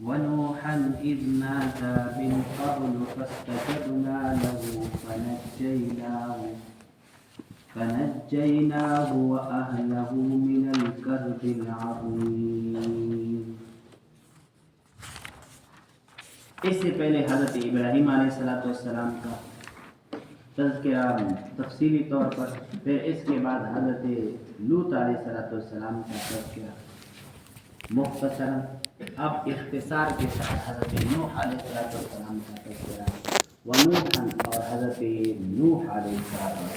ونوحا إذ نادى من قبل فاستجبنا له فنجيناه وأهله من الكرب العظيم. اس سے پہلے حضرت ابراہیم علیہ السلام کا تذکرہ تفصیلی طور پر، پھر اس کے بعد حضرت لوط علیہ السلام کا تذکرہ مختصرا. اب اختصار کے ساتھ حضرت نوح علیہ السلام کا تذکرہ، ونوحا اور حضرت نوح علیہ السلام.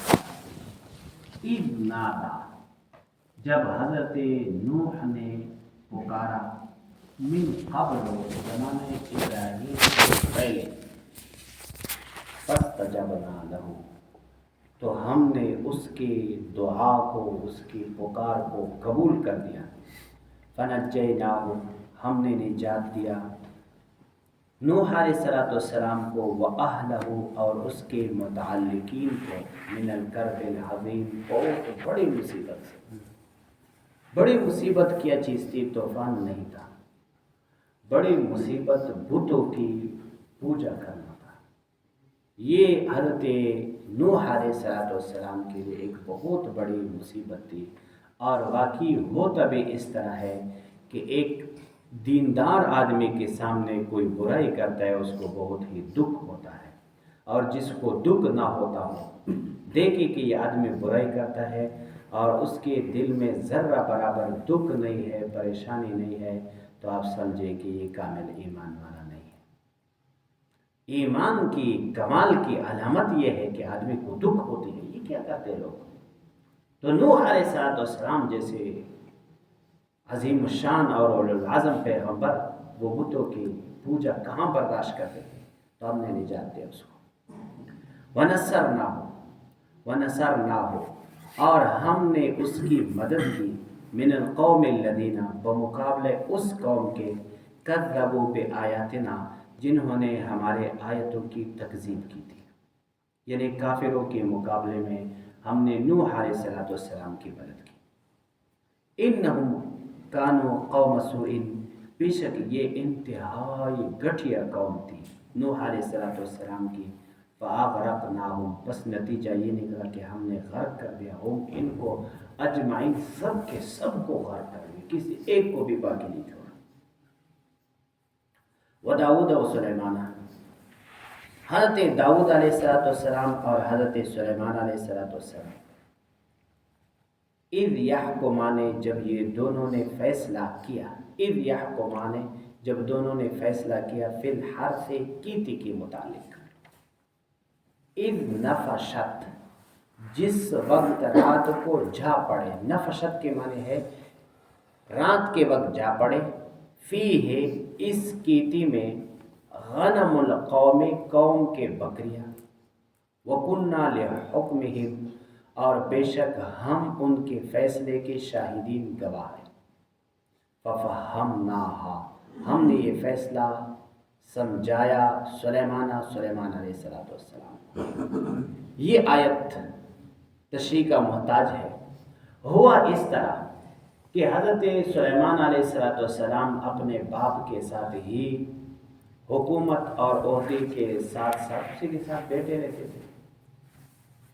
اذ نادا، جب حضرت نوح نے پکارا، من قبل، زمانے ابراہیم سے پہلے، فاستجبنا له، تو ہم نے اس کی دعا کو، اس کی پکار کو قبول کر دیا. فنجیناہ، ہم نے نجات دیا نوح علیہ السلام کو، وَأَهْلَهُ، اور اس کے متعلقین کو، من الکرب العظیم، بہت بڑی مصیبت سے. بڑی مصیبت کیا چیز تھی؟ طوفان نہیں تھا. بڑی مصیبت بتوں کی پوجا کرنا تھا. یہ حضرت نوح علیہ السلام کے لیے ایک بہت بڑی مصیبت تھی. اور واقعی ہوتا بھی اس طرح ہے کہ ایک دیندار آدمی کے سامنے کوئی برائی کرتا ہے، اس کو بہت ہی دکھ ہوتا ہے. اور جس کو دکھ نہ ہوتا ہو، دیکھے کہ یہ آدمی برائی کرتا ہے اور اس کے دل میں ذرہ برابر دکھ نہیں ہے، پریشانی نہیں ہے، تو آپ سمجھیں کہ یہ کامل ایمان والا نہیں ہے. ایمان کی کمال کی علامت یہ ہے کہ آدمی کو دکھ ہوتی ہے. یہ کیا کرتے لوگ؟ تو نوح علیہ السلام جیسے عظیم الشان اور اولو العزم پیغمبر، وہ بتوں کی پوجا کہاں برداشت کرتے تھے؟ تو ہم نے نجات دیا اس کو. وَنَصَرْنَاهُ، اور ہم نے اس کی مدد کی، من القوم الذین، بمقابلے اس قوم کے، کذبوا بآیاتنا، جنہوں نے ہمارے آیتوں کی تکذیب کی تھی. یعنی کافروں کے مقابلے میں ہم نے نوح علیہ السلام کی مدد کی. انہم کانوا قوم سوء، بے شک یہ انتہائی گھٹیا قوم تھی نوح علیہ السلام کی. فاغرقناہم، بس نتیجہ یہ نکلا کہ ہم نے غرق کر دیا ہم ان کو اجمعین، سب کے سب کو غرق کر دیا، کسی ایک کو بھی باقی نہیں چھوڑا. وداؤد و سلیمان، حضرت داؤد علیہ السلام اور حضرت سلیمان علیہ السلام، اذ یحکمان، جب یہ دونوں نے فیصلہ کیا، اذ یحکمان، جب دونوں نے فیصلہ کیا، فی الحرث، کیتی کے متعلق. اذ نفشت، جس وقت رات کو جا پڑے. نفشت کے معنی ہے رات کے وقت جا پڑے. فیہ، اس کیتی میں، غنم القوم، قوم کے بکریاں، وَكُنَّا لِحُكْمِهِمْ، اور بے شک ہم ان کے فیصلے کے شاہدین گواہ ہیں. فَفَهَّمْنَاهَا، ہم نے یہ فیصلہ سمجھایا سلیمان علیہ السلام. یہ آیت تشریح کا محتاج ہے. ہوا اس طرح کہ حضرت سلیمان علیہ السلام اپنے باپ کے ساتھ ہی حکومت اور عہدے کے ساتھ اسی کے ساتھ بیٹھے رہتے تھے.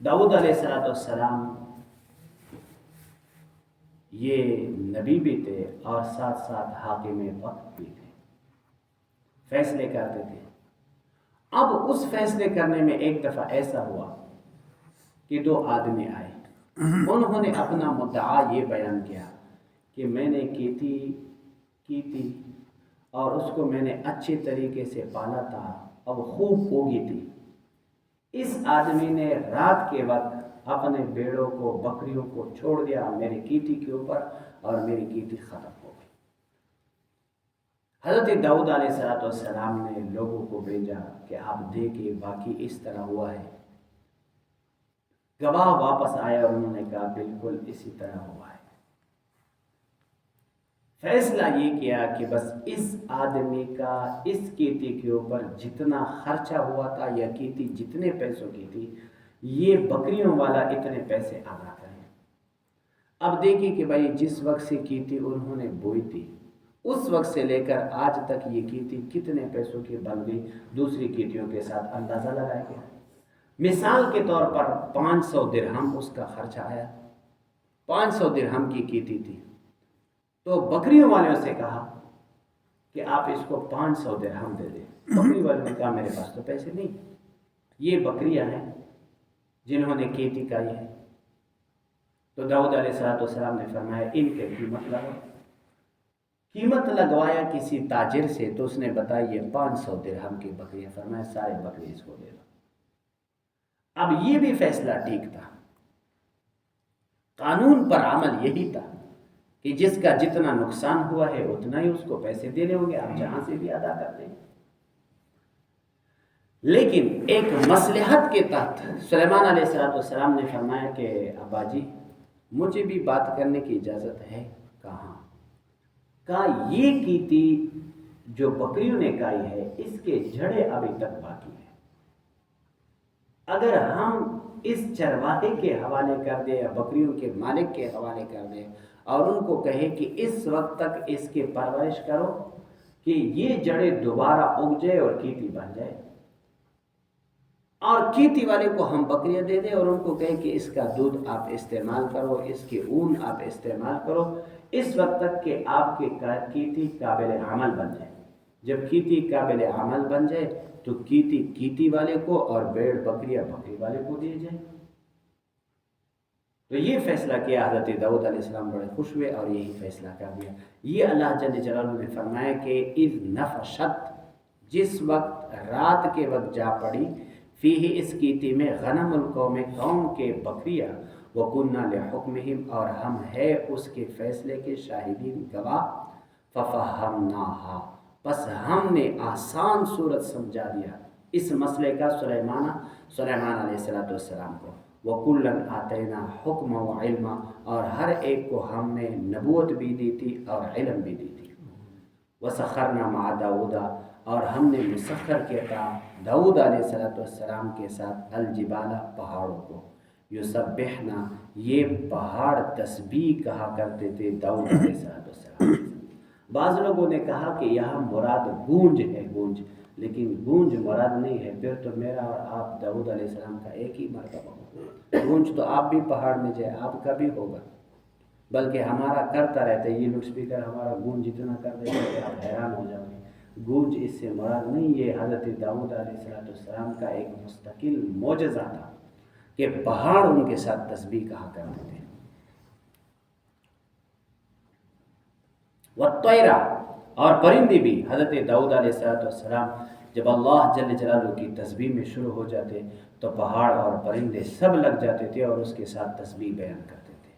داؤد علیہ السلام یہ نبی بھی تھے اور ساتھ ساتھ حاکم وقت بھی تھے، فیصلے کرتے تھے. اب اس فیصلے کرنے میں ایک دفعہ ایسا ہوا کہ دو آدمی آئے. انہوں نے اپنا مدعا یہ بیان کیا کہ میں نے کی تھی اور اس کو میں نے اچھے طریقے سے پالا تھا، اب خوب ہوگی تھی. اس آدمی نے رات کے وقت اپنے بیڑوں کو، بکریوں کو چھوڑ دیا میری کیتی کے اوپر، اور میری کیتی ختم ہو گئی. حضرت داؤد علیہ السلام نے لوگوں کو بھیجا کہ آپ دیکھیں باقی اس طرح ہوا ہے. گواہ واپس آیا اور انہوں نے کہا بالکل اسی طرح ہوا ہے. فیصلہ یہ کیا کہ بس اس آدمی کا اس کیتی کے اوپر جتنا خرچہ ہوا تھا یا کیتی جتنے پیسوں کی تھی، یہ بکریوں والا اتنے پیسے ادا کریں. اب دیکھیں کہ بھائی جس وقت سے کیتی انہوں نے بوئی تھی اس وقت سے لے کر آج تک یہ کیتی کتنے پیسوں کی بن گئی دوسری کیتیوں کے ساتھ اندازہ لگایا گیا۔ مثال کے طور پر 500 درہم اس کا خرچ آیا، 500 درہم کی کیتی تھی، تو بکریوں والوں سے کہا کہ آپ اس کو 500 درہم دے دیں۔ بکری والوں نے کہا میرے پاس تو پیسے نہیں، یہ بکریاں ہیں جنہوں نے کیتی کائی ہے۔ تو داؤد علیہ السلام نے فرمایا ان کے قیمت لگاؤ۔ قیمت لگوایا کسی تاجر سے تو اس نے بتایا یہ 500 درہم کی بکریاں، فرمایا سارے بکری اس کو دے دو۔ اب یہ بھی فیصلہ ٹھیک تھا، قانون پر عمل یہی تھا کہ جس کا جتنا نقصان ہوا ہے اتنا ہی اس کو پیسے دینے ہوں گے، آپ جہاں سے بھی ادا کر دیں۔ لیکن ایک مصلحت کے تحت سلیمان علیہ السلام نے فرمایا کہ ابا جی مجھے بھی بات کرنے کی اجازت ہے۔ کہاں؟ کہا یہ کیتی جو بکریوں نے کائی ہے اس کے جھڑے ابھی تک باقی ہیں، اگر ہم اس چرواہے کے حوالے کر دیں یا بکریوں کے مالک کے حوالے کر دیں اور ان کو کہے کہ اس وقت تک اس کی پرورش کرو کہ یہ جڑیں دوبارہ اگ جائے اور کیتی بن جائے، اور کیتی والے کو ہم بکریاں دے دیں اور ان کو کہیں کہ اس کا دودھ آپ استعمال کرو، اس کی اون آپ استعمال کرو اس وقت تک کہ آپ کے کیتی قابل عمل بن جائے۔ جب کیتی قابل عمل بن جائے تو کیتی کیتی والے کو اور بھیڑ بکریاں بکری والے کو دیے جائیں۔ تو یہ فیصلہ کیا حضرت داؤد علیہ السلام بڑے خوش ہوئے اور یہی فیصلہ کر دیا۔ یہ اللہ جل جلالہ نے فرمایا کہ اذ نفشت، جس وقت رات کے وقت جا پڑی، فیہ اس کیتی میں غنم القوم قوم کے بکریاں، وَكُنَّا لِحُكْمِهِمْ اور ہم ہے اس کے فیصلے کے شاہدین گواہ، فَفَهَّمْنَاهَا پس ہم نے آسان صورت سمجھا دیا اس مسئلے کا سلیمان علیہ السلام کو، وَكُلًّا آتَيْنَا حُكْمًا وَعِلْمًا اور ہر ایک کو ہم نے نبوت بھی دی تھی اور علم بھی دی تھی۔ وَسَخَّرْنَا مَعَ دَاوُودَ اور ہم نے مسخر کیا تھا داؤد علیہ السلام کے ساتھ الجبال پہاڑوں کو، یسبحنا یہ پہاڑ تسبیح کہا کرتے تھے داؤد علیہ السلام۔ بعض لوگوں نے کہا کہ یہاں مراد گونج ہے، گونج، لیکن گونج مراد نہیں ہے، پھر تو میرا اور آپ داؤد علیہ السلام کا ایک ہی مرتبہ ہوگا۔ گونج تو آپ بھی پہاڑ میں جائے آپ کا بھی ہوگا، بلکہ ہمارا کرتا رہتا ہے، یہ لاؤڈ اسپیکر ہمارا گونج اتنا کر دیتا ہے کہ آپ حیران ہو جاؤ گے۔ گونج اس سے مراد نہیں، یہ حضرت داؤد علیہ السلام کا ایک مستقل معجزہ تھا کہ پہاڑ ان کے ساتھ تسبیح کہا کرتے تھے۔ وَالطَّيْرَ اور پرندے بھی حضرت داؤد علیہ السلام جب اللہ جل جلالہ کی تسبیح میں شروع ہو جاتے تو پہاڑ اور پرندے سب لگ جاتے تھے اور اس کے ساتھ تسبیح بیان کرتے تھے۔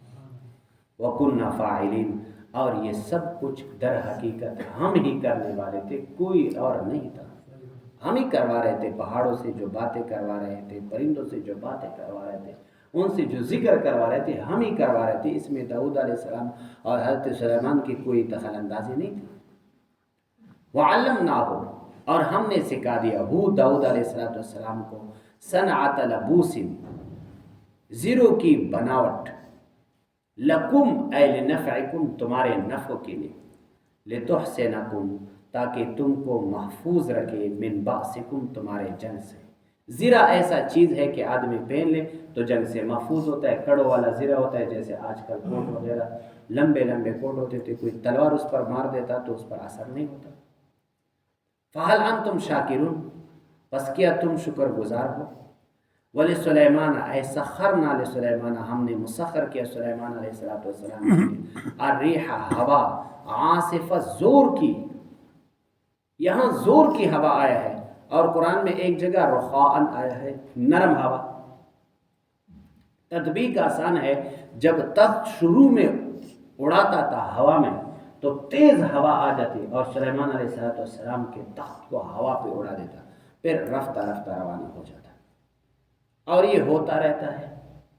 وَكُنَّا فَاعِلِينَ اور یہ سب کچھ در حقیقت ہم ہی کرنے والے تھے، کوئی اور نہیں تھا، ہم ہی کروا رہے تھے۔ پہاڑوں سے جو باتیں کروا رہے تھے، پرندوں سے جو باتیں کروا رہے تھے، ان سے جو ذکر کروا رہے تھے ہم ہی کروا رہے تھے، اس میں داؤد علیہ السلام اور حضرت سلیمان کی کوئی دخل اندازی نہیں تھی۔ وَعَلَّمْنَاهُ اور ہم نے سکھا دیا ہو داؤد علیہ السلام کو صنعۃ لبوس زروں کی بناوٹ، لکم اے لنفعکم تمہارے نفع کے لیے، لتحسنکم تاکہ تم کو محفوظ رکھے، من باسکم تمہارے جنگ سے۔ زرہ ایسا چیز ہے کہ آدمی پہن لے تو جنگ سے محفوظ ہوتا ہے، کڑوں والا زرہ ہوتا ہے، جیسے آج کل کوٹ وغیرہ لمبے لمبے کوٹ ہوتے تھے، کوئی تلوار اس پر مار دیتا تو اس پر اثر نہیں ہوتا۔ فہل انتم شاکرون پس کیا تم شکر گزار ہو؟ وَلِسُلَيْمَانَ اے سخرنا لسلیمان ہم نے مسخر کیا سلیمان علیہ السلام کے لیے الریح ہوا عاصفہ زور کی، یہاں زور کی ہوا آیا ہے اور قرآن میں ایک جگہ رخاءً آیا ہے نرم ہوا۔ تطبیق آسان ہے، جب تخت شروع میں اڑاتا تھا ہوا میں تو تیز ہوا آ جاتی اور سلیمان علیہ السلام کے تخت کو ہوا پہ اڑا دیتا، پھر رفتہ رفتہ روانہ ہو جاتا۔ اور یہ ہوتا رہتا ہے،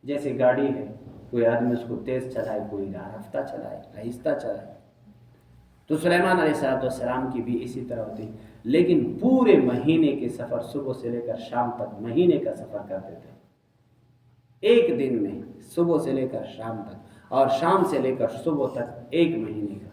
جیسے گاڑی ہے، کوئی آدمی اس کو تیز چلائے، کوئی رفتہ چلائے، آہستہ چلائے، تو سلیمان علیہ السلام کی بھی اسی طرح ہوتی، لیکن پورے مہینے کے سفر صبح سے لے کر شام تک مہینے کا سفر کرتے تھے، ایک دن میں صبح سے لے کر شام تک اور شام سے لے کر صبح تک ایک مہینے کا،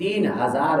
3000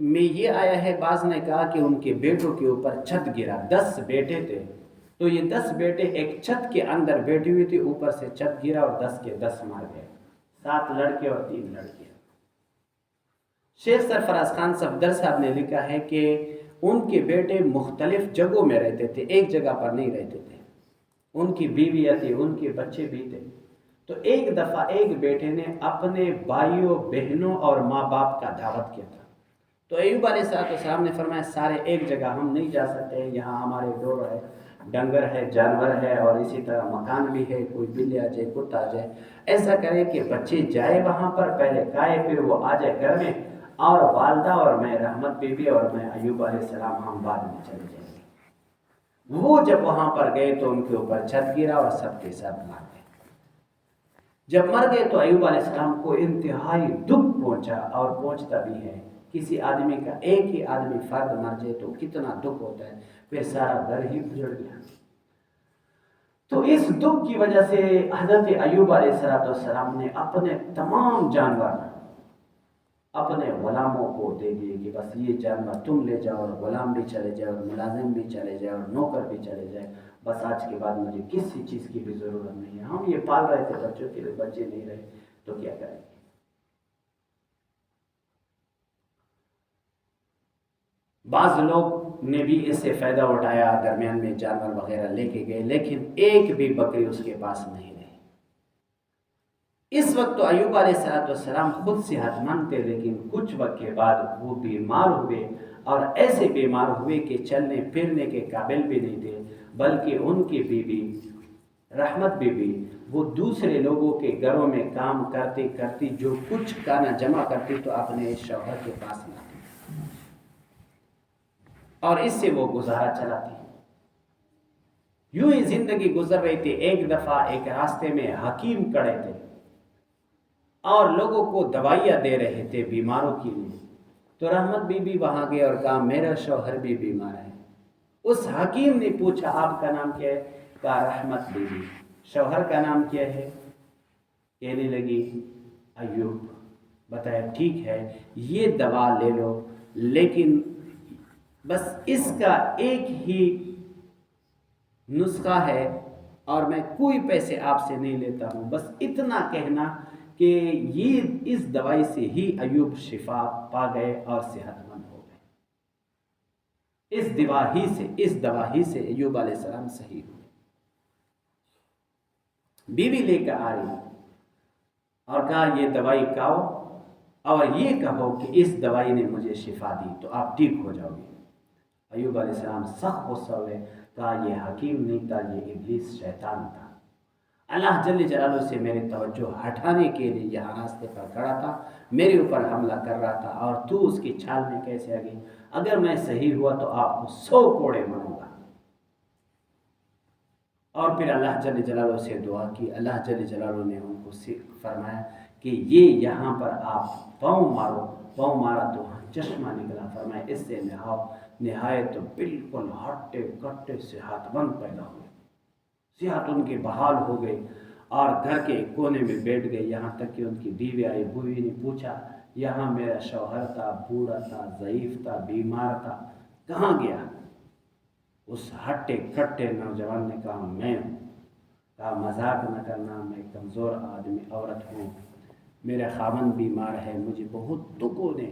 میں یہ آیا ہے، بعض نے کہا کہ ان کے بیٹوں کے اوپر چھت گرا، 10 بیٹے تھے، تو یہ 10 بیٹے ایک چھت کے اندر بیٹھی ہوئی تھی، اوپر سے چھت گرا اور 10 کے 10 مر گئے، 7 لڑکے اور 3 لڑکیاں۔ شیخ سرفراز خان صفدر صاحب نے لکھا ہے کہ ان کے بیٹے مختلف جگہوں میں رہتے تھے، ایک جگہ پر نہیں رہتے تھے، ان کی بیویاں تھی، ان کے بچے بھی تھے۔ تو ایک دفعہ ایک بیٹے نے اپنے بھائیوں بہنوں اور ماں باپ کا دعوت کیا تھا، تو ایوب علیہ السلام نے فرمایا سارے ایک جگہ ہم نہیں جا سکتے، یہاں ہمارے ڈور ہے، ڈنگر ہے، جانور ہے، اور اسی طرح مکان بھی ہے، کوئی بلی آ جائے، کتا آ جائے، ایسا کرے کہ بچے جائے وہاں پر، پہلے کھائے، پھر وہ آ جائے گھر میں، اور والدہ اور میں، رحمت بی بی اور میں، ایوب علیہ السلام، ہم بعد میں چلے جائیں گے۔ وہ جب وہاں پر گئے تو ان کے اوپر چھت گرا اور سب کے سب مر گئے۔ جب مر گئے تو ایوب علیہ السلام کو انتہائی دکھ پہنچا، اور پہنچتا بھی ہے۔ کسی آدمی کا ایک ہی آدمی فرد مر جائے تو کتنا دکھ ہوتا ہے، پھر سارا گھر ہی اجڑ گیا۔ تو اس دکھ کی وجہ سے حضرت ایوب علیہ السلام نے اپنے تمام جانور اپنے غلاموں کو دے دیے کہ بس یہ جانور تم لے جاؤ، اور غلام بھی چلے جائے، اور ملازم بھی چلے جائے، اور نوکر بھی چلے جائے، بس آج کے بعد مجھے کسی چیز کی بھی ضرورت نہیں ہے۔ ہم یہ پال رہے تھے بچوں کے لیے، بچے نہیں رہے تو کیا کریں گے؟ بعض لوگ نے بھی اس سے فائدہ اٹھایا، درمیان میں جانور وغیرہ لے کے گئے، لیکن ایک بھی بکری اس کے پاس نہیں رہی۔ اس وقت تو ایوب علیہ السلام خود صحت مند تھے، لیکن کچھ وقت کے بعد وہ بیمار ہوئے، اور ایسے بیمار ہوئے کہ چلنے پھرنے کے قابل بھی نہیں تھے، بلکہ ان کی بیوی رحمت بی بی وہ دوسرے لوگوں کے گھروں میں کام کرتی کرتی جو کچھ کھانا جمع کرتی تو اپنے شوہر کے پاس لاتی، اور اس سے وہ گزارا چلاتی۔ یوں ہی زندگی گزر رہی تھی۔ ایک دفعہ ایک راستے میں حکیم کھڑے تھے اور لوگوں کو دوائیاں دے رہے تھے بیماروں کے لیے، تو رحمت بی بی وہاں گئے اور کہا میرا شوہر بھی بیمار ہے۔ اس حکیم نے پوچھا آپ کا نام کیا ہے؟ کہا رحمت بی بی۔ شوہر کا نام کیا ہے؟ کہنے لگی ایوب۔ بتایا ٹھیک ہے، یہ دوا لے لو، لیکن بس اس کا ایک ہی نسخہ ہے، اور میں کوئی پیسے آپ سے نہیں لیتا ہوں، بس اتنا کہنا کہ یہ اس دوائی سے ہی ایوب شفا پا گئے اور صحت مند ہو گئے۔ اس دوا ہی سے ایوب علیہ السلام صحیح ہوئے۔ بیوی لے کر آ رہی اور کہا یہ دوائی کھاؤ، اور یہ کہو کہ اس دوائی نے مجھے شفا دی تو آپ ٹھیک ہو جاؤ گے۔ ایوب علیہ السلام سخت غصہ ہوئے، کہا یہ حکیم نہیں تھا، یہ ابلیس شیطان تھا، اللہ جل جلالہ سے میری توجہ ہٹانے کے لیے یہاں راستے پر کھڑا تھا، میرے اوپر حملہ کر رہا تھا، اور تو اس کی چھال میں کیسے آ گئی؟ اگر میں صحیح ہوا تو آپ کو 100 کوڑے ماروں گا۔ اور پھر اللہ جل جلالہ سے دعا کی، اللہ جل جلالہ نے ان کو فرمایا کہ یہ یہاں پر آپ پاؤں مارو، پاؤں مارا تو چشمہ نکلا، فرمایا اس سے نہاؤ، نہائے تو بالکل ہٹے کٹے صحت مند پیدا ہوئے، صحت ان کی بحال ہو گئی، اور گھر کے کونے میں بیٹھ گئے، یہاں تک کہ ان کی بیوی آئی، بیوی نے پوچھا یہاں میرا شوہر تھا، بوڑھا تھا، ضعیف تھا، بیمار تھا، کہاں گیا؟ اس ہٹے کٹے نوجوان نے کہا میں ہوں۔ کہا مذاق نہ کرنا، میں کمزور آدمی عورت ہوں، میرا خاوند بیمار ہے، مجھے بہت دکھوں نے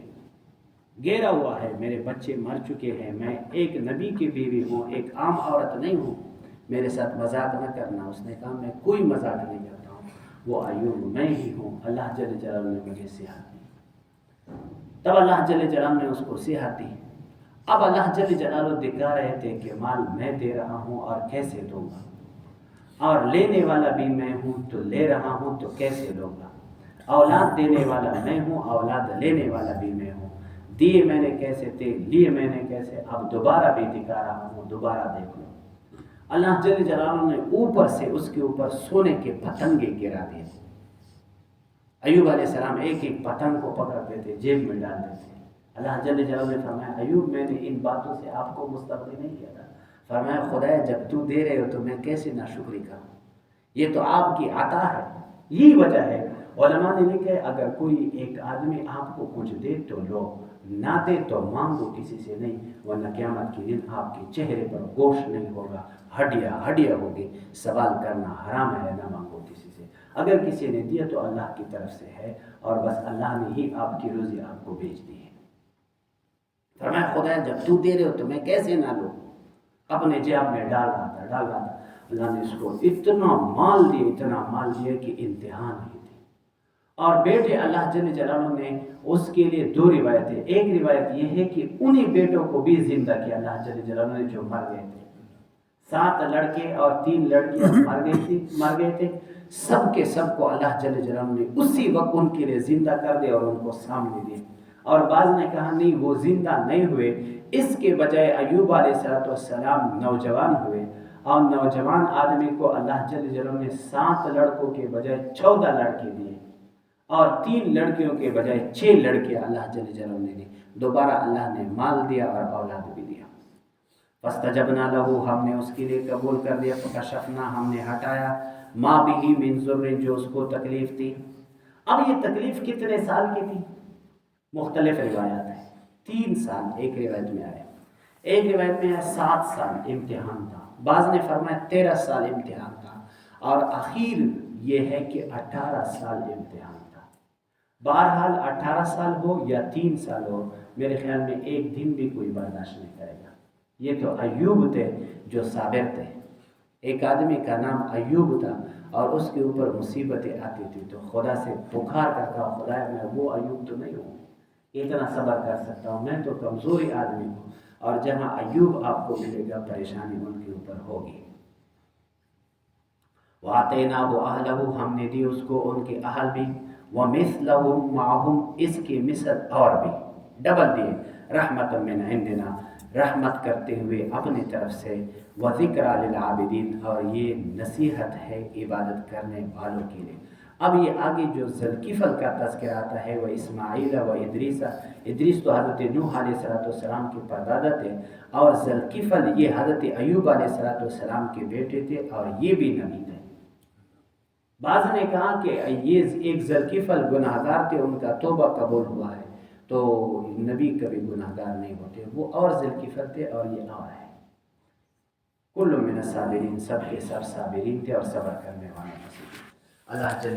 گھیرا ہوا ہے، میرے بچے مر چکے ہیں، میں ایک نبی کی بیوی ہوں، ایک عام عورت نہیں ہوں، میرے ساتھ مذاق نہ کرنا۔ اس نے کہا میں کوئی مذاق نہیں کرتا ہوں، وہ ایوب میں ہی ہوں، اللہ جل جلالہ نے مجھے صحت دی۔ تب اللہ جل جلالہ نے اس کو صحت دی۔ اب اللہ جل جلالہ دکھا رہے تھے کہ مال میں دے رہا ہوں اور کیسے دوں گا، اور لینے والا بھی میں ہوں، تو لے رہا ہوں تو کیسے لوں گا، اولاد دینے والا میں ہوں، اولاد لینے والا بھی میں ہوں، دیے میں نے کیسے تھے، لیے میں نے کیسے، اب دوبارہ بھی دکھا رہا ہوں، دوبارہ دیکھ لو۔ اللہ جل جلالہ نے اوپر سے اس کے اوپر سونے کے پتنگے گرا دیے۔ ایوب علیہ السلام ایک ایک پتنگ کو پکڑتے تھے، جیب میں ڈال دیتے۔ اللہ جل جلالہ نے فرمایا ایوب میں نے ان باتوں سے آپ کو مستغنی نہیں کیا تھا۔ فرمایا خدا جب تو دے رہے ہو تو میں کیسے ناشکری کروں، یہ تو آپ کی عطا ہے، یہی وجہ ہے۔ علماء نے لکھا ہے اگر کوئی ایک آدمی آپ کو کچھ دے تو لو، نہ دے تو مانگو کسی سے نہیں، ورنہ قیامت کے دن آپ کے چہرے پر گوشت نہیں ہوگا، ہڈیاں ہوگی، سوال کرنا حرام ہے، نہ مانگو کسی سے۔ اگر کسی نے دیا تو اللہ کی طرف سے ہے، اور بس اللہ نے ہی آپ کی روزی آپ کو بھیج دی ہے۔ فرمایا خدا جب تو دے رہے ہو تو میں کیسے نہ لوں؟ اپنے جیب میں ڈال رہا تھا۔ اللہ نے اس کو اتنا مال دیا کہ انتہا نہیں تھی۔ اور بیٹے اللہ جل جلالہ نے اس کے لیے 2 روایتیں، ایک روایت یہ ہے کہ انہی بیٹوں کو بھی زندہ کیا اللہ جل جلالہ نے جو مر گئے تھے۔ 7 لڑکے اور 3 لڑکیاں مر گئے تھے، سب کے سب کو اللہ جل جلالہ نے اسی وقت ان کے لیے زندہ کر دیا اور ان کو سامنے دیا۔ اور بعض نے کہا نہیں، وہ زندہ نہیں ہوئے، اس کے بجائے ایوب علیہ السلام نوجوان ہوئے، اور نوجوان آدمی کو اللہ جل جلالہ نے 7 لڑکوں کے بجائے 14 لڑکے دیے، اور 3 لڑکیوں کے بجائے 6 لڑکیاں اللہ جل جلالہ نے دی۔ دوبارہ اللہ نے مال دیا اور اولاد بھی دیا۔ فاستجبنا له، ہم نے اس کے لیے قبول کر لیا، فکشفنا، ہم نے ہٹایا، ما به من ضر، جو اس کو تکلیف تھی۔ اب یہ تکلیف کتنے سال کی تھی؟ مختلف روایات ہیں، 3 سال ایک روایت میں آیا، ایک روایت میں آیا 7 سال امتحان تھا، بعض نے فرمایا 13 سال امتحان تھا، اور اخیر یہ ہے کہ 18 سال امتحان تھا۔ بہرحال 18 سال ہو یا 3 سال ہو، میرے خیال میں ایک دن بھی کوئی برداشت نہیں کرے گا۔ یہ تو ایوب تھے جو صابر تھے، ایک آدمی کا نام ایوب تھا، اور اس کے اوپر مصیبتیں آتی تھی تو خدا سے پکار کرتا، خدا میں وہ ایوب تو نہیں ہوں، اتنا صبر کر سکتا ہوں، میں تو کمزوری آدمی ہوں۔ اور جہاں ایوب آپ کو ملے گا پریشانی ان کے اوپر ہوگی۔ وَآتَيْنَاهُ أَهْلَهُ، ہم نے دی اس کو ان کے اہل بھی، وَمِثْلَهُمْ مَعَهُمْ، اس کے مثل اور بھی ڈبل دیے، رحمت من عندنا، رحمت کرتے ہوئے اپنی طرف سے، وَذِكْرَى لِلْعَابِدِينَ، اور یہ نصیحت ہے عبادت کرنے والوں کے لیے۔ اب یہ آگے جو ذوالکفل کا تذکرہ آتا ہے، وہ اسماعیل و ادریس تو حضرت نوح علیہ السلام کے پردادا تھے، اور ذوالکفل یہ حضرت ایوب علیہ السلام کے بیٹے تھے، اور یہ بھی نبی تھے۔ بعض نے کہا کہ یہ ایک ذوالکفل گناہ گار تھے، ان کا توبہ قبول ہوا ہے، تو نبی کبھی گناہ گار نہیں ہوتے، وہ اور ذوالکفل تھے اور یہ اور ہے۔ کل من الصابرین، سب کے سب صابرین تھے اور صبر کرنے والے۔ اللہ جل